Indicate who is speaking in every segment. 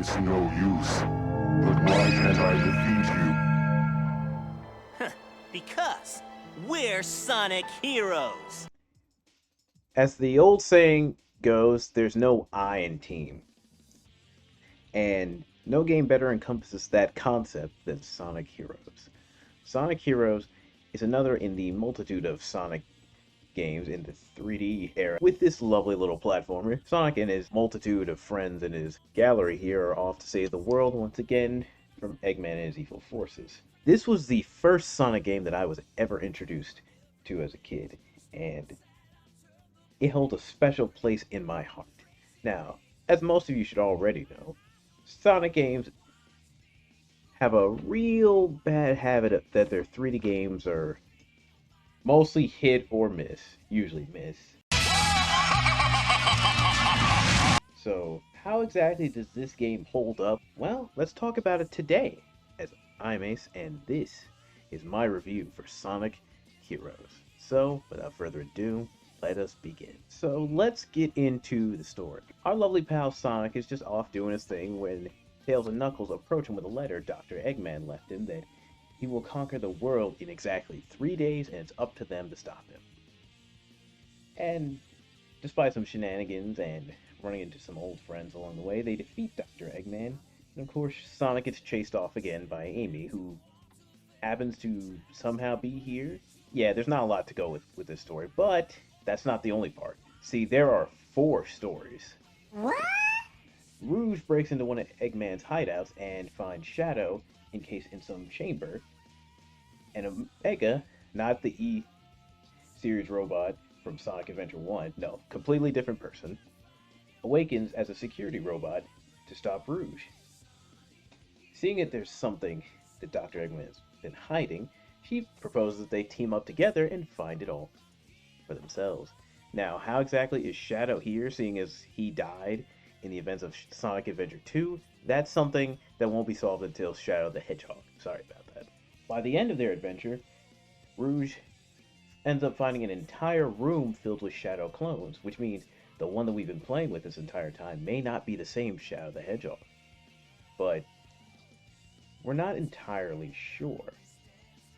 Speaker 1: It's no use. But why can't I defeat you?
Speaker 2: Because we're Sonic heroes.
Speaker 3: As the old saying goes, there's no I in team. And no game better encompasses that concept than Sonic Heroes. Sonic Heroes is another in the multitude of Sonic games in the 3D era. With this lovely little platformer, Sonic and his multitude of friends in his gallery here are off to save the world once again from Eggman and his evil forces. This was the first Sonic game that I was ever introduced to as a kid, and it holds a special place in my heart. Now, as most of you should already know, Sonic games have a real bad habit that their 3D games are mostly hit or miss, usually miss. So, how exactly does this game hold up? Well, let's talk about it today, as I'm Ace, and this is my review for Sonic Heroes. So, without further ado, let us begin. So, let's get into the story. Our lovely pal Sonic is just off doing his thing when Tails and Knuckles approach him with a letter Dr. Eggman left him that he will conquer the world in exactly 3 days, and it's up to them to stop him. And despite some shenanigans and running into some old friends along the way, they defeat Dr. Eggman. And of course, Sonic gets chased off again by Amy, who happens to somehow be here. Yeah, there's not a lot to go with this story, but that's not the only part. See, there are 4 stories.
Speaker 4: What?
Speaker 3: Rouge breaks into one of Eggman's hideouts and finds Shadow encased in some chamber, and Omega, not the E-series robot from Sonic Adventure 1, no, completely different person, awakens as a security robot to stop Rouge. Seeing that there's something that Dr. Eggman has been hiding, she proposes that they team up together and find it all for themselves. Now, how exactly is Shadow here, seeing as he died in the events of Sonic Adventure 2? That's something that won't be solved until Shadow the Hedgehog. Sorry about that. By the end of their adventure, Rouge ends up finding an entire room filled with Shadow clones, which means the one that we've been playing with this entire time may not be the same Shadow the Hedgehog. But we're not entirely sure,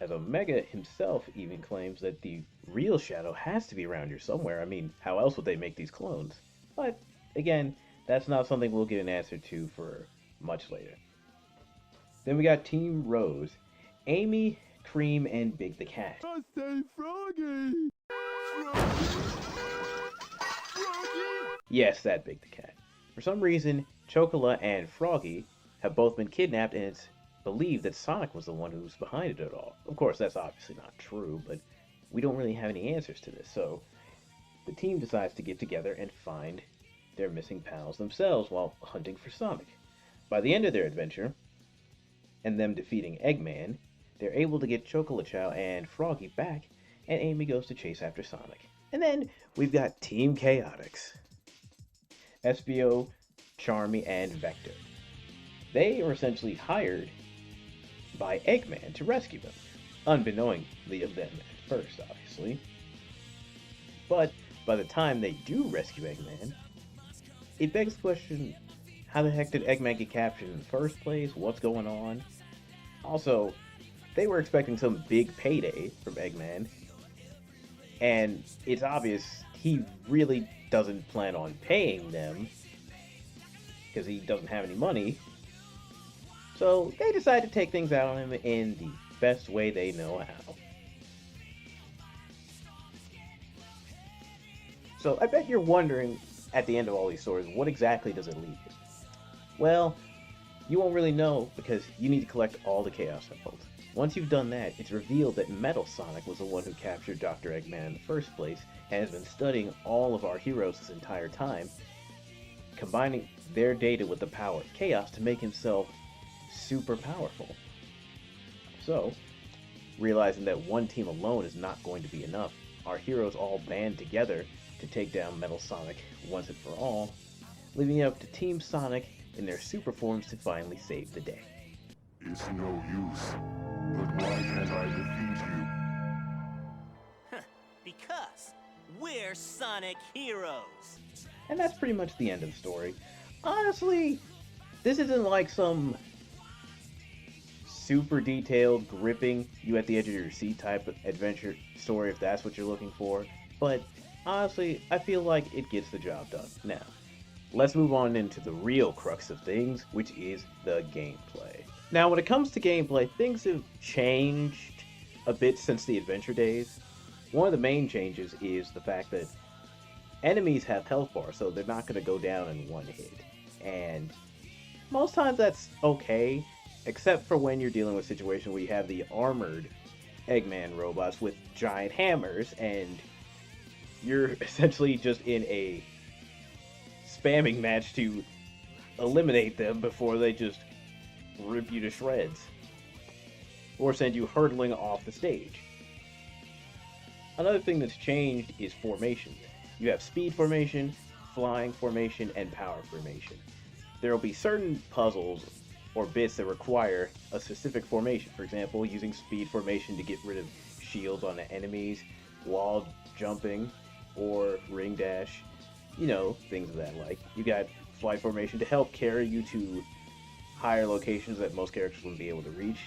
Speaker 3: as Omega himself even claims that the real Shadow has to be around here somewhere. I mean, how else would they make these clones? But again, that's not something we'll get an answer to for much later. Then we got Team Rose, Amy, Cream, and Big the Cat.
Speaker 1: I say Froggy!
Speaker 3: Yes, that Big the Cat. For some reason, 𝐄𝐦𝐚𝐢𝐥 and Froggy have both been kidnapped, and it's believed that Sonic was the one who's behind it all. Of course, that's obviously not true, but we don't really have any answers to this, so the team decides to get together and find their missing pals themselves while hunting for Sonic. By the end of their adventure, and them defeating Eggman, they're able to get 𝐄𝐦𝐚𝐢𝐥 and Froggy back, and Amy goes to chase after Sonic. And then we've got Team 𝐄𝐦𝐚𝐢𝐥, Espio, Charmy, and Vector. They are essentially hired by Eggman to rescue them, unbeknowingly of them at first, obviously. But by the time they do rescue Eggman, it begs the question, how the heck did Eggman get captured in the first place? What's going on? Also, they were expecting some big payday from Eggman, and it's obvious he really doesn't plan on paying them because he doesn't have any money. So they decide to take things out on him in the best way they know how. So I bet you're wondering at the end of all these stories, what exactly does it lead to? Well, you won't really know because you need to collect all the Chaos Emeralds. Once you've done that, it's revealed that Metal Sonic was the one who captured Dr. Eggman in the first place and has been studying all of our heroes this entire time, combining their data with the power of Chaos to make himself super powerful. So, realizing that one team alone is not going to be enough, our heroes all band together to take down Metal Sonic once and for all, leaving it up to Team Sonic in their super forms to finally save the day.
Speaker 1: It's no use. But why can't I defeat you?
Speaker 2: Because we're Sonic heroes.
Speaker 3: And that's pretty much the end of the story. Honestly, This isn't like some super detailed, gripping, you at the edge of your seat type of adventure story if that's what you're looking for. But honestly, I feel like it gets the job done. Now, let's move on into the real crux of things, which is the gameplay. Now, when it comes to gameplay, things have changed a bit since the adventure days. One of the main changes is the fact that enemies have health bars, so they're not going to go down in one hit. And most times that's okay, except for when you're dealing with a situation where you have the armored Eggman robots with giant hammers, and you're essentially just in a spamming match to eliminate them before they just rip you to shreds or send you hurtling off the stage. Another thing that's changed is formation. You have speed formation, flying formation, and power formation. There will be certain puzzles or bits that require a specific formation. For example, using speed formation to get rid of shields on the enemies, wall jumping, or ring dash, you know, things of that like. You got flight formation to help carry you to higher locations that most characters wouldn't be able to reach.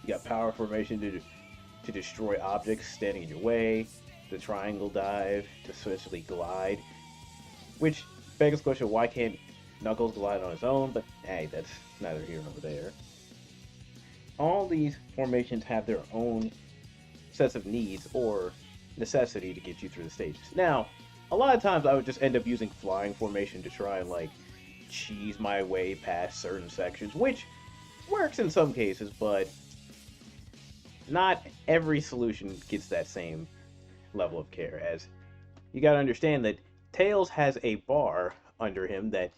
Speaker 3: You got power formation to destroy objects standing in your way, the triangle dive to essentially glide, which begs the question, why can't Knuckles glide on his own? But hey, that's neither here nor there. All these formations have their own sets of needs or necessity to get you through the stages. Now, a lot of times I would just end up using flying formation to try and like cheese my way past certain sections, which works in some cases, but not every solution gets that same level of care, as you gotta understand that Tails has a bar under him that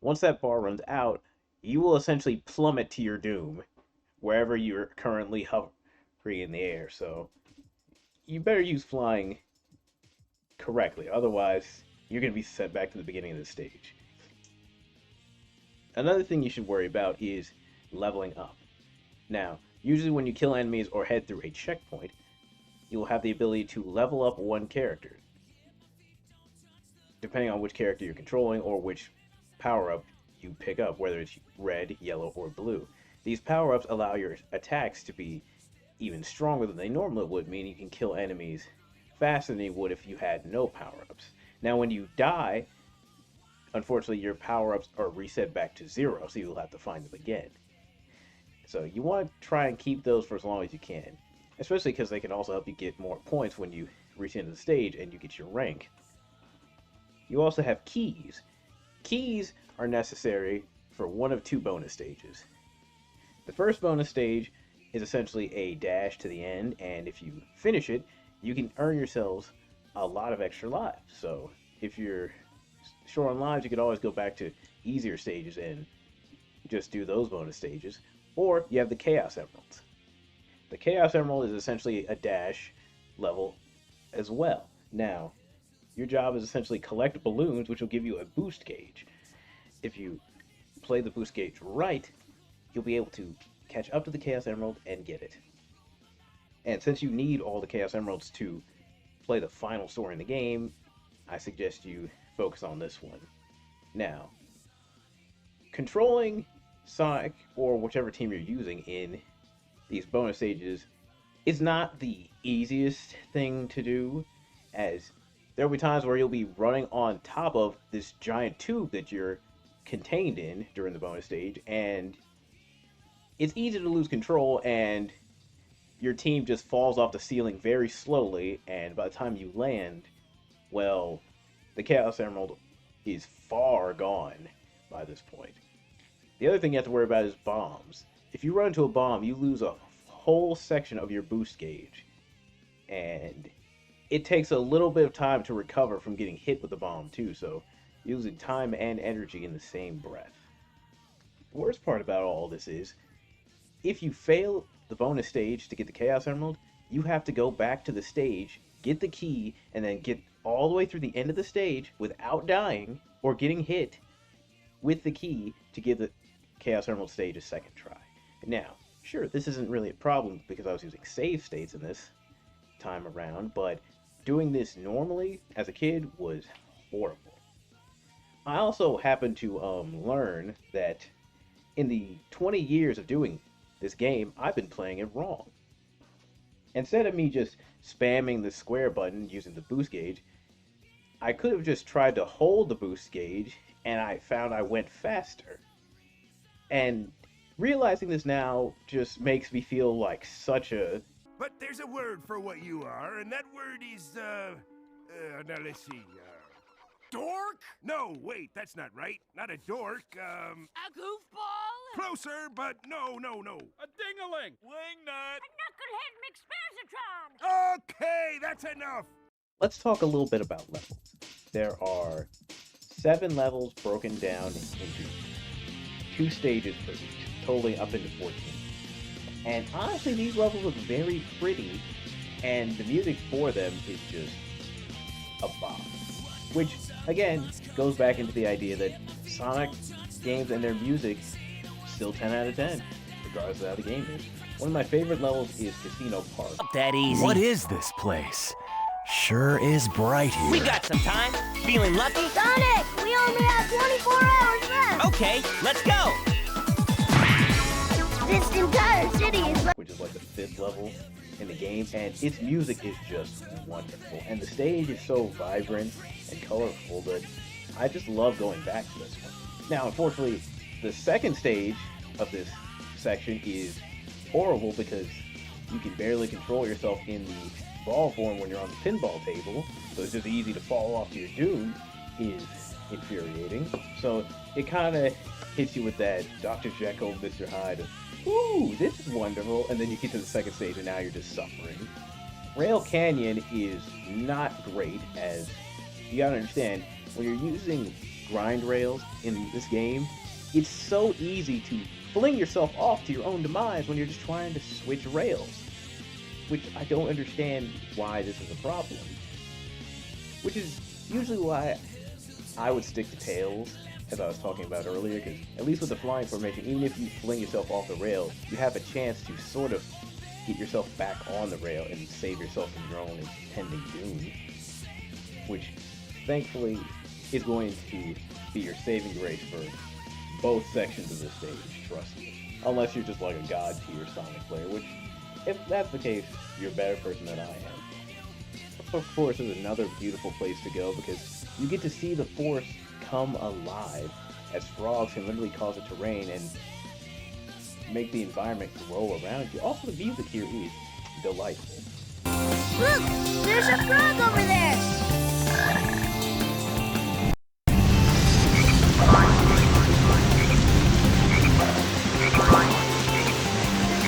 Speaker 3: once that bar runs out, you will essentially plummet to your doom wherever you're currently hovering in the air. So you better use flying correctly, otherwise you're going to be sent back to the beginning of the stage. Another thing you should worry about is leveling up. Now, usually when you kill enemies or head through a checkpoint, you'll have the ability to level up one character, depending on which character you're controlling or which power-up you pick up, whether it's red, yellow, or blue. These power-ups allow your attacks to be even stronger than they normally would, meaning you can kill enemies faster than you would if you had no power-ups. Now, when you die, unfortunately, your power-ups are reset back to 0, so you'll have to find them again. So you want to try and keep those for as long as you can, especially because they can also help you get more points when you reach the end of the stage and you get your rank. You also have keys. Keys are necessary for one of two bonus stages. The first bonus stage is essentially a dash to the end, and if you finish it, you can earn yourselves a lot of extra lives. So if you're short on lives, you could always go back to easier stages and just do those bonus stages. Or you have the Chaos Emeralds. The Chaos Emerald is essentially a dash level as well. Now, your job is essentially collect balloons, which will give you a boost gauge. If you play the boost gauge right, you'll be able to catch up to the Chaos Emerald and get it. And since you need all the Chaos Emeralds to play the final story in the game, I suggest you focus on this one. Now, controlling Sonic, or whichever team you're using in these bonus stages, is not the easiest thing to do, as there will be times where you'll be running on top of this giant tube that you're contained in during the bonus stage, and it's easy to lose control and your team just falls off the ceiling very slowly, and by the time you land, well, the Chaos Emerald is far gone by this point. The other thing you have to worry about is bombs. If you run into a bomb, you lose a whole section of your boost gauge, and it takes a little bit of time to recover from getting hit with the bomb too, so you're losing time and energy in the same breath. The worst part about all this is, if you fail the bonus stage to get the Chaos Emerald, you have to go back to the stage, get the key, and then get all the way through the end of the stage without dying or getting hit with the key to give the Chaos Emerald stage a second try. Now, sure, this isn't really a problem because I was using save states in this time around, but doing this normally as a kid was horrible. I also happened to learn that in the 20 years of doing this game, I've been playing it wrong. Instead of me just spamming the square button using the boost gauge, I could have just tried to hold the boost gauge, and I found I went faster. And realizing this now just makes me feel like such a...
Speaker 4: But there's a word for what you are, and that word is, now let's see, dork? No, wait, that's not right. Not a dork,
Speaker 5: A goofball?
Speaker 4: closer, but no.
Speaker 5: A dingaling! Wingnut!
Speaker 6: A knucklehead McSparzatron!
Speaker 4: Okay, that's enough!
Speaker 3: Let's talk a little bit about levels. There are 7 levels broken down into 2 stages per each, totaling up into 14. And honestly, these levels look very pretty, and the music for them is just a bop. Which, again, goes back into the idea that Sonic games and their music still 10 out of 10, regardless of how the game is. One of my favorite levels is Casino Park.
Speaker 2: That easy.
Speaker 7: What is this place? Sure is bright here.
Speaker 2: We got some time. Feeling lucky?
Speaker 6: Sonic, we only have 24 hours left!
Speaker 2: Okay, let's go.
Speaker 6: This entire city is like...
Speaker 3: Which is like the 5th level in the game, and its music is just wonderful. And the stage is so vibrant and colorful that I just love going back to this one. Now, unfortunately, the second stage of this section is horrible because you can barely control yourself in the ball form when you're on the pinball table, so it's just easy to fall off to your doom. Is infuriating. So it kind of hits you with that Dr. Jekyll, Mr. Hyde of, ooh, this is wonderful, and then you get to the second stage and now you're just suffering. Rail Canyon is not great, as you gotta understand, when you're using grind rails in this game, it's so easy to fling yourself off to your own demise when you're just trying to switch rails, which I don't understand why this is a problem. Which is usually why I would stick to Tails, as I was talking about earlier, because at least with the flying formation, even if you fling yourself off the rail, you have a chance to sort of get yourself back on the rail and save yourself from your own impending doom, which thankfully is going to be your saving grace for both sections of this stage, trust me. Unless you're just like a god tier Sonic player, which, if that's the case, you're a better person than I am. Of course, is another beautiful place to go because you get to see the forest come alive as frogs can literally cause it to rain and make the environment grow around you. Also, the music here is delightful.
Speaker 6: Look! There's a frog over there!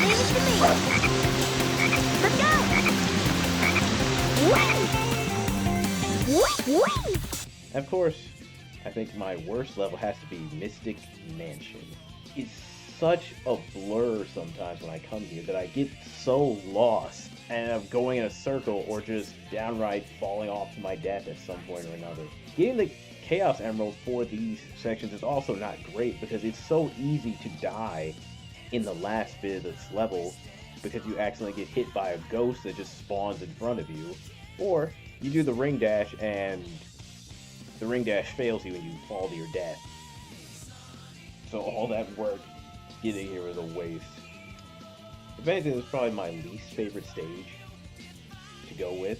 Speaker 6: Leave it to me! Let's go! Whee!
Speaker 3: Of course, I think my worst level has to be Mystic Mansion. It's such a blur sometimes when I come here that I get so lost and I'm going in a circle or just downright falling off to my death at some point or another. Getting the Chaos Emerald for these sections is also not great because it's so easy to die in the last bit of this level because you accidentally get hit by a ghost that just spawns in front of you, or you do the ring dash and the ring dash fails you and you fall to your death. So all that work getting here was a waste. If anything, it was probably my least favorite stage to go with.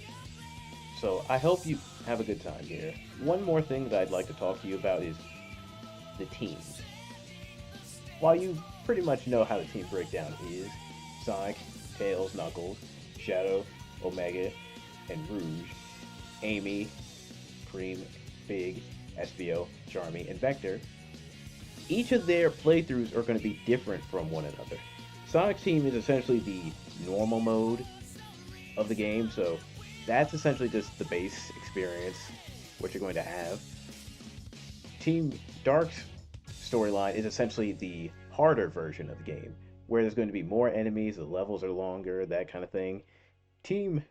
Speaker 3: So I hope you have a good time here. One more thing that I'd like to talk to you about is the teams. While you pretty much know how the team breakdown is, Sonic, Tails, Knuckles, Shadow, Omega, and Rouge, Amy, Cream, Big, SBO, Charmy, and Vector, each of their playthroughs are going to be different from one another. Sonic's team is essentially the normal mode of the game, so that's essentially just the base experience, what you're going to have. Team Dark's storyline is essentially the harder version of the game, where there's going to be more enemies, the levels are longer, that kind of thing. Team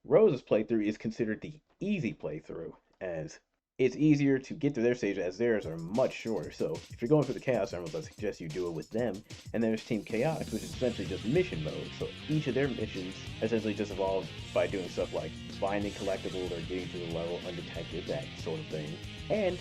Speaker 3: Rose's playthrough is considered the easy playthrough, as it's easier to get to their stage as theirs are much shorter. So if you're going for the Chaos Emeralds, I suggest you do it with them. And there's Team Chaotix, which is essentially just mission mode. So each of their missions essentially just evolve by doing stuff like finding collectibles or getting to the level undetected, that sort of thing. And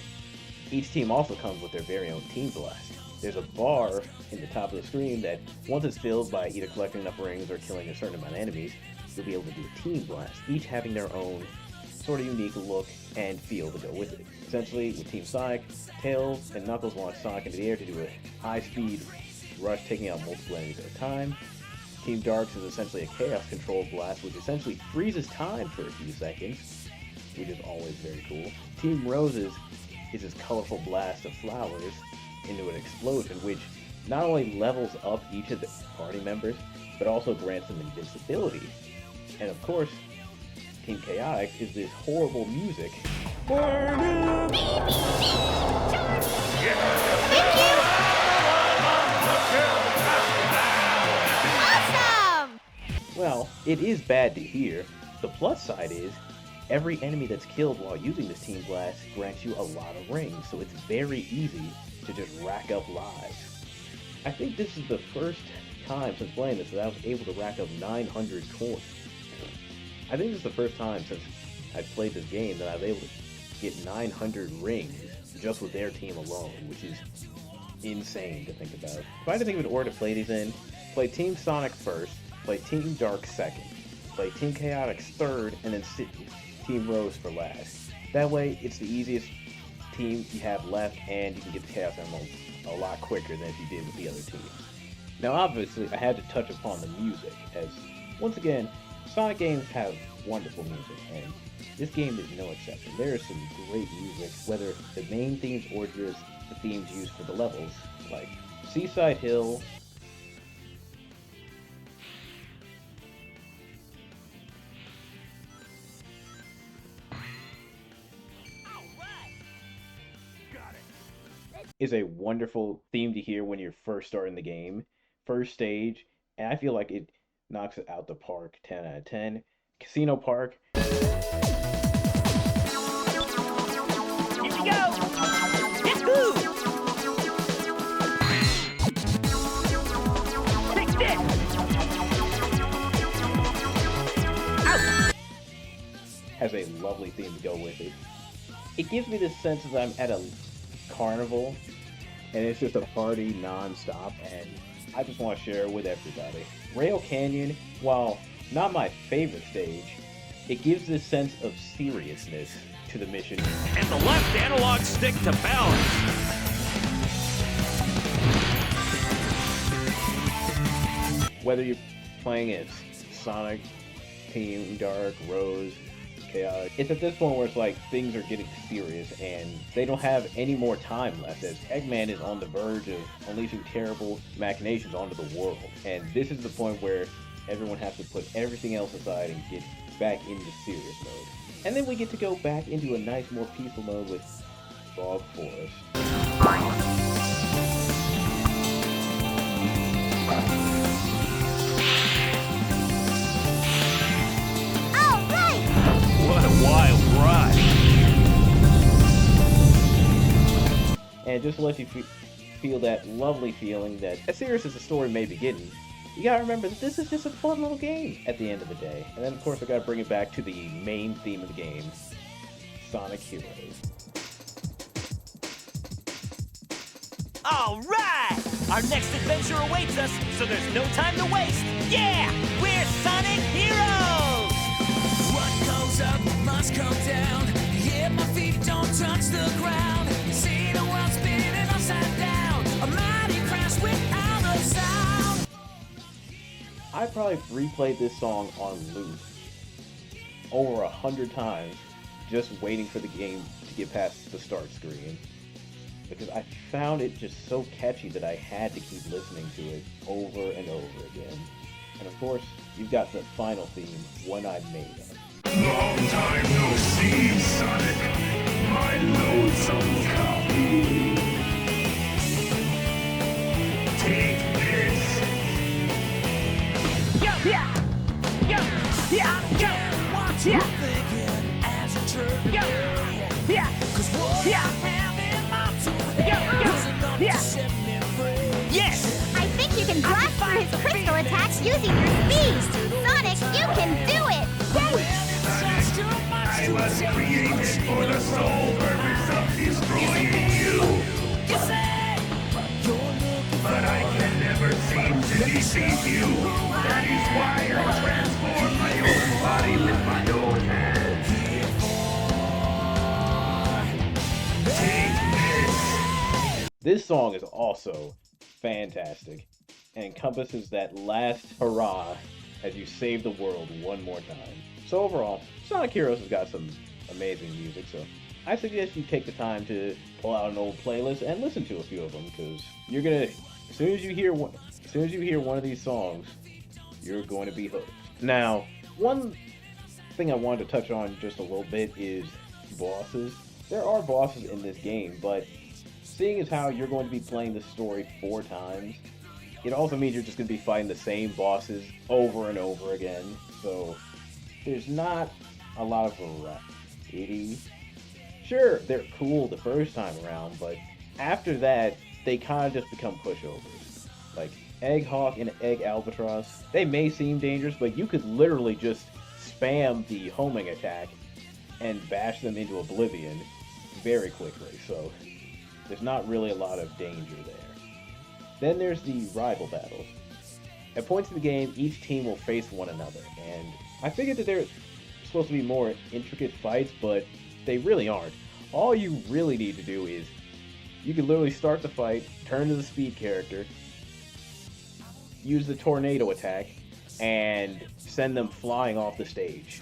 Speaker 3: Each team also comes with their very own team blast. There's a bar in the top of the screen that, once it's filled by either collecting enough rings or killing a certain amount of enemies, you'll be able to do a team blast, each having their own sort of unique look and feel to go with it. Essentially, with Team Sonic, Tails and Knuckles launch Sonic into the air to do a high-speed rush, taking out multiple enemies at a time. Team Dark's is essentially a chaos control blast, which essentially freezes time for a few seconds, which is always very cool. Team Rose's is this colorful blast of flowers into an explosion, which not only levels up each of the party members, but also grants them invincibility. And of course, Team 𝐄𝐦𝐚𝐢𝐥 is this horrible music.
Speaker 6: Awesome!
Speaker 3: Well, it is bad to hear. The plus side is, every enemy that's killed while using this Team Blast grants you a lot of rings, so it's very easy to just rack up lives. I think this is the first time since playing this that I was able to rack up 900 coins. I think this is the first time since I played this game that I was able to get 900 rings just with their team alone, which is insane to think about. If I had to think of an order to play these in, play Team Sonic first, play Team Dark second, play Team 𝐄𝐦𝐚𝐢𝐥 third, and then Team Rose for last. That way, it's the easiest team you have left, and you can get the Chaos Emeralds a lot quicker than if you did with the other teams. Now, obviously, I had to touch upon the music, as, once again, Sonic games have wonderful music, and this game is no exception. There is some great music, whether the main themes or just the themes used for the levels, like Seaside Hill, is a wonderful theme to hear when you're first starting the game. First stage, and I feel like it knocks it out the park, 10 out of 10. Casino Park.
Speaker 2: Here we go! Yahoo! Take this! Ouch!
Speaker 3: Has a lovely theme to go with it. It gives me this sense that I'm at a carnival, and it's just a party non-stop, and I just want to share it with everybody. Rail Canyon, while not my favorite stage, it gives this sense of seriousness to the mission.
Speaker 5: And the left analog stick to balance.
Speaker 3: Whether you're playing as Sonic, Team Dark, Rose, 𝐄𝐦𝐚𝐢𝐥, it's at this point where it's like things are getting serious and they don't have any more time left, as Eggman is on the verge of unleashing terrible machinations onto the world. And this is the point where everyone has to put everything else aside and get back into serious mode. And then we get to go back into a nice, more peaceful mode with Bog Forest.
Speaker 5: What a wild ride.
Speaker 3: And just to let you feel that lovely feeling that, as serious as the story may be getting, you gotta remember that this is just a fun little game at the end of the day. And then, of course, I gotta bring it back to the main theme of the game, Sonic Heroes.
Speaker 2: All right! Our next adventure awaits us, so there's no time to waste. Yeah! We're Sonic Heroes!
Speaker 8: What goes up must come down. Yeah, my feet don't touch the ground. See the world spinning upside down. A mighty crash without a sound.
Speaker 3: I probably replayed this song on loop over 100 times, just waiting for the game to get past the start screen, because I found it just so catchy that I had to keep listening to it over and over again. And of course, you've got the final theme, One-Eyed Maiden.
Speaker 1: Long time no see, Sonic. My loathsome copy. Take this.
Speaker 8: What you thinking as a turkey? Cause what I have in my two hands is enough to set me free.
Speaker 2: Yes!
Speaker 6: I think you can blast through his crystal attacks using your speed. Sonic, you can do it!
Speaker 1: I was created for the sole purpose of destroying you. but I can never seem to deceive you. That is why I transform my own body with my own hands. Take this!
Speaker 3: This song is also fantastic and encompasses that last hurrah as you save the world one more time. So overall, Sonic Heroes has got some amazing music, so I suggest you take the time to pull out an old playlist and listen to a few of them, because you're gonna, as soon as you hear one of these songs, you're going to be hooked. Now, one thing I wanted to touch on just a little bit is bosses. There are bosses in this game, but seeing as how you're going to be playing the story 4 times, it also means you're just going to be fighting the same bosses over and over again, so there's not a lot of variety. Sure, they're cool the first time around, but after that, they kind of just become pushovers. Like, Egg Hawk and Egg Albatross, they may seem dangerous, but you could literally just spam the homing attack and bash them into oblivion very quickly, so there's not really a lot of danger there. Then there's the rival battles. At points in the game, each team will face one another, and I figured that they're supposed to be more intricate fights, but they really aren't. All you really need to do is, you can literally start the fight, turn to the speed character, use the tornado attack, and send them flying off the stage.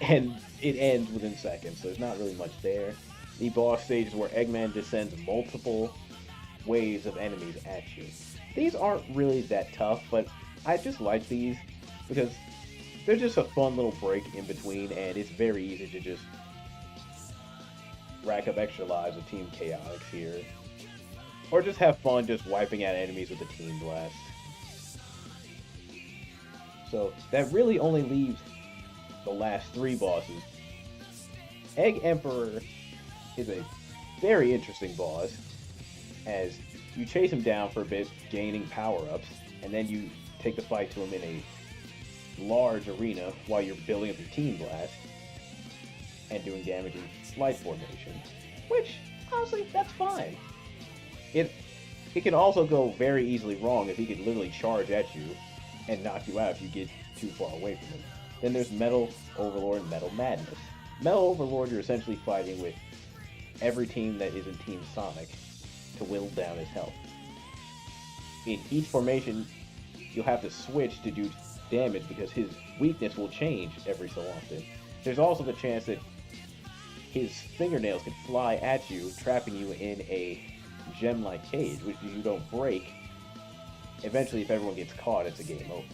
Speaker 3: And it ends within seconds, so there's not really much there. The boss stage is where Eggman descends multiple waves of enemies at you. These aren't really that tough, but I just like these because they're just a fun little break in between, and it's very easy to just rack up extra lives with Team Chaotix here. Or just have fun just wiping out enemies with a Team Blast. So that really only leaves the last 3 bosses. Egg Emperor is a very interesting boss, as you chase him down for a bit, gaining power-ups, and then you take the fight to him in a large arena while you're building up your Team Blast and doing damage in light formation, which, honestly, that's fine. It can also go very easily wrong, if he can literally charge at you and knock you out if you get too far away from him. Then there's Metal Overlord and Metal Madness. Metal Overlord, you're essentially fighting with every team that isn't Team Sonic to whittle down his health. In each formation, you'll have to switch to do damage because his weakness will change every so often. There's also the chance that his fingernails could fly at you, trapping you in a gem-like cage, which if you don't break, eventually if everyone gets caught, it's a game over.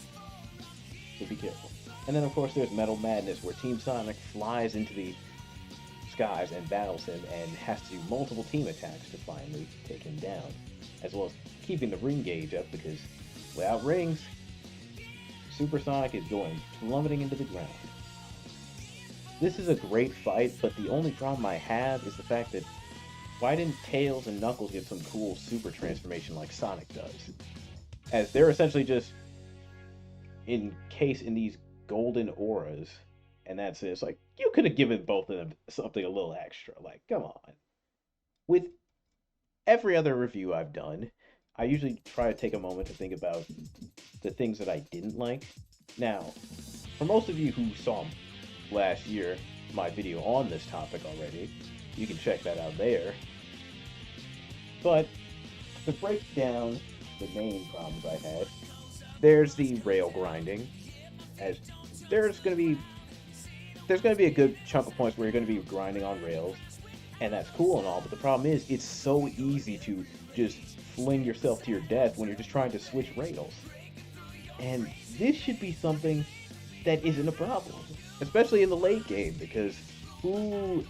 Speaker 3: So be careful. And then of course there's Metal Madness, where Team Sonic flies into the skies and battles him and has to do multiple team attacks to finally take him down, as well as keeping the ring gauge up, because without rings, Super Sonic is going plummeting into the ground. This is a great fight, but the only problem I have is the fact that why didn't Tails and Knuckles get some cool super transformation like Sonic does? As they're essentially just encased in these golden auras, and that's it. It's like, you could have given both of them something a little extra. Like, come on. With every other review I've done, I usually try to take a moment to think about the things that I didn't like. Now, for most of you who saw last year my video on this topic already, you can check that out there. But to break down the main problems I had, there's the rail grinding, as there's going to be a good chunk of points where you're going to be grinding on rails, and that's cool and all, but the problem is it's so easy to just fling yourself to your death when you're just trying to switch rails. And this should be something that isn't a problem, especially in the late game, because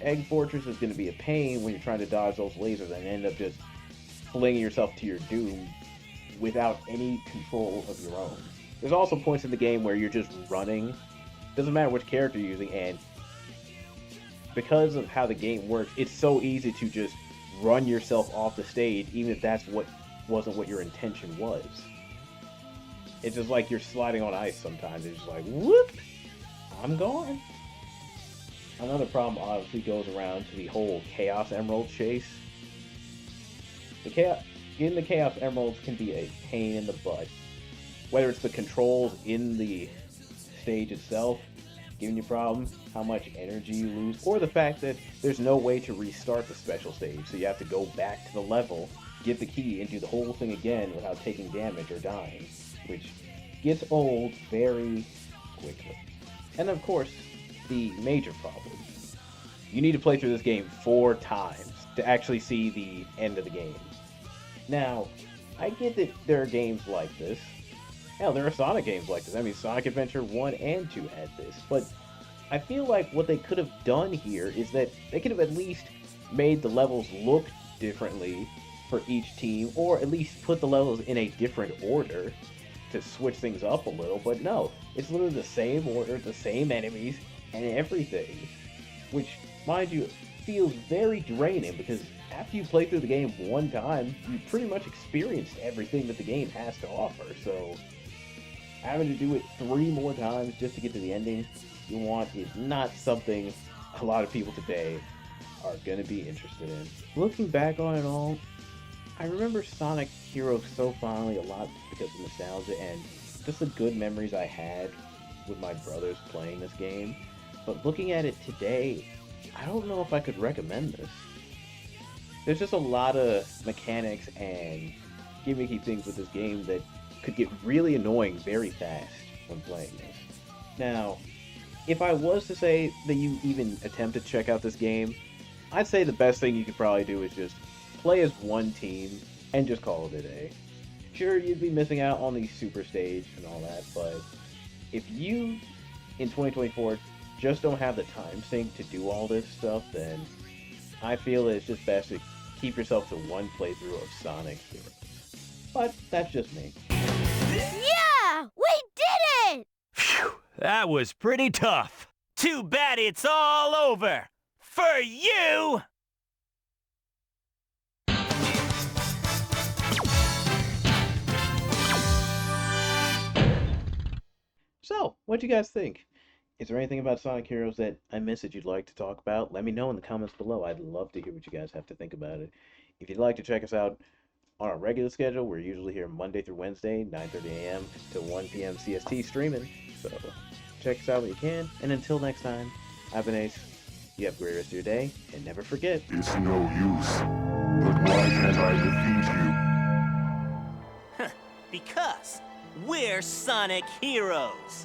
Speaker 3: Egg Fortress is going to be a pain when you're trying to dodge those lasers and end up just flinging yourself to your doom without any control of your own. There's also points in the game where you're just running, doesn't matter which character you're using, and because of how the game works, it's so easy to just run yourself off the stage, even if that's wasn't what your intention was. It's just like you're sliding on ice sometimes. It's just like, whoop, I'm gone. Another problem obviously goes around to the whole Chaos Emerald chase. The getting the Chaos Emeralds can be a pain in the butt. Whether it's the controls in the stage itself giving you problems, how much energy you lose, or the fact that there's no way to restart the special stage, so you have to go back to the level, get the key, and do the whole thing again without taking damage or dying, which gets old very quickly. And of course, the major problem. You need to play through this game 4 times to actually see the end of the game. Now, I get that there are games like this. Hell, there are Sonic games like this. I mean, Sonic Adventure 1 and 2 had this. But I feel like what they could have done here is that they could have at least made the levels look differently for each team, or at least put the levels in a different order to switch things up a little. But no, it's literally the same order, the same enemies, and everything. Which, mind you, feels very draining, because after you play through the game 1 time, you pretty much experienced everything that the game has to offer. So having to do it 3 more times just to get to the ending you want is not something a lot of people today are going to be interested in. Looking back on it all, I remember Sonic Heroes so fondly a lot because of nostalgia and just the good memories I had with my brothers playing this game. But looking at it today, I don't know if I could recommend this. There's just a lot of mechanics and gimmicky things with this game that could get really annoying very fast when playing this. Now, if I was to say that you even attempt to check out this game, I'd say the best thing you could probably do is just play as one team and just call it a day. Sure, you'd be missing out on the super stage and all that, but if you, in 2024, just don't have the time sink to do all this stuff, then I feel it's just best to keep yourself to one playthrough of Sonic Heroes. But that's just me.
Speaker 6: Yeah! We did it!
Speaker 5: Phew, that was pretty tough.
Speaker 2: Too bad it's all over. For you!
Speaker 3: So, what'd you guys think? Is there anything about Sonic Heroes that I missed that you'd like to talk about? Let me know in the comments below. I'd love to hear what you guys have to think about it. If you'd like to check us out on our regular schedule, we're usually here Monday through Wednesday, 9:30 a.m. to 1 p.m. CST streaming. So check us out when you can. And until next time, I've been Ace. You have a great rest of your day, and never forget.
Speaker 1: It's no use. But why can't I defeat you?
Speaker 2: Because we're Sonic Heroes.